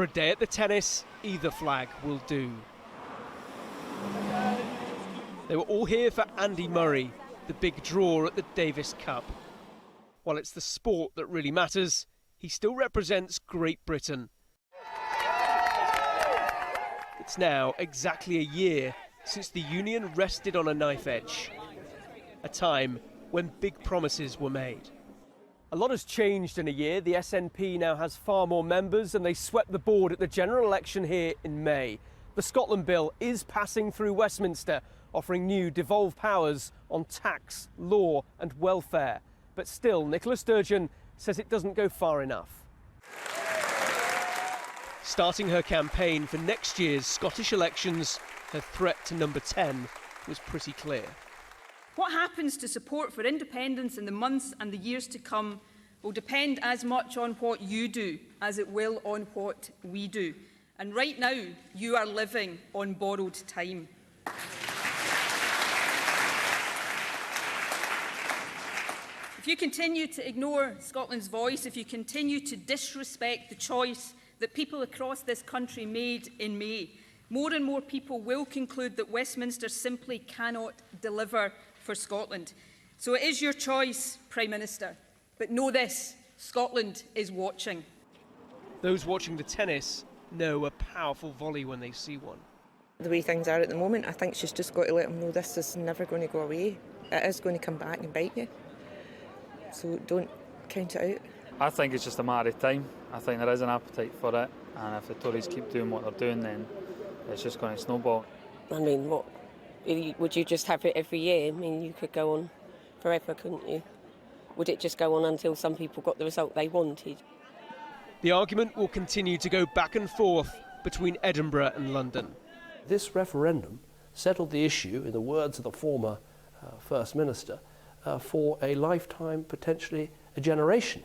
For a day at the tennis, either flag will do. They were all here for Andy Murray, the big draw at the Davis Cup. While it's the sport that really matters, he still represents Great Britain. It's now exactly a year since the Union rested on a knife edge, a time when big promises were made. A lot has changed in a year. The SNP now has far more members and they swept the board at the general election here in May. The Scotland Bill is passing through Westminster, offering new devolved powers on tax, law and welfare. But still, Nicola Sturgeon says it doesn't go far enough. Starting her campaign for next year's Scottish elections, her threat to number 10 was pretty clear. What happens to support for independence in the months and the years to come will depend as much on what you do as it will on what we do. And right now, you are living on borrowed time. If you continue to ignore Scotland's voice, if you continue to disrespect the choice that people across this country made in May, more and more people will conclude that Westminster simply cannot deliver for Scotland. So it is your choice, Prime Minister. But know this, Scotland is watching. Those watching the tennis know a powerful volley when they see one. The way things are at the moment, I think she's just got to let them know this is never going to go away. It is going to come back and bite you. So don't count it out. I think it's just a matter of time. I think there is an appetite for it, and if the Tories keep doing what they're doing, then it's just going to snowball. I mean, what would you just have it every year? I mean, you could go on forever, couldn't you? Would it just go on until some people got the result they wanted? The argument will continue to go back and forth between Edinburgh and London. This referendum settled the issue, in the words of the former First Minister, for a lifetime, potentially a generation.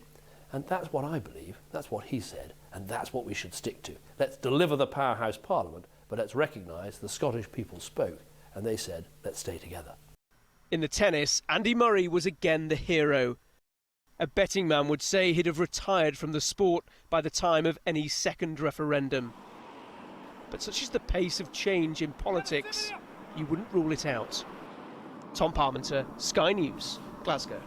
And that's what I believe, that's what he said, and that's what we should stick to. Let's deliver the powerhouse parliament, but let's recognise the Scottish people spoke, and they said, let's stay together. In the tennis, Andy Murray was again the hero. A betting man would say he'd have retired from the sport by the time of any second referendum. But such is the pace of change in politics, you wouldn't rule it out. Tom Parmenter, Sky News, Glasgow.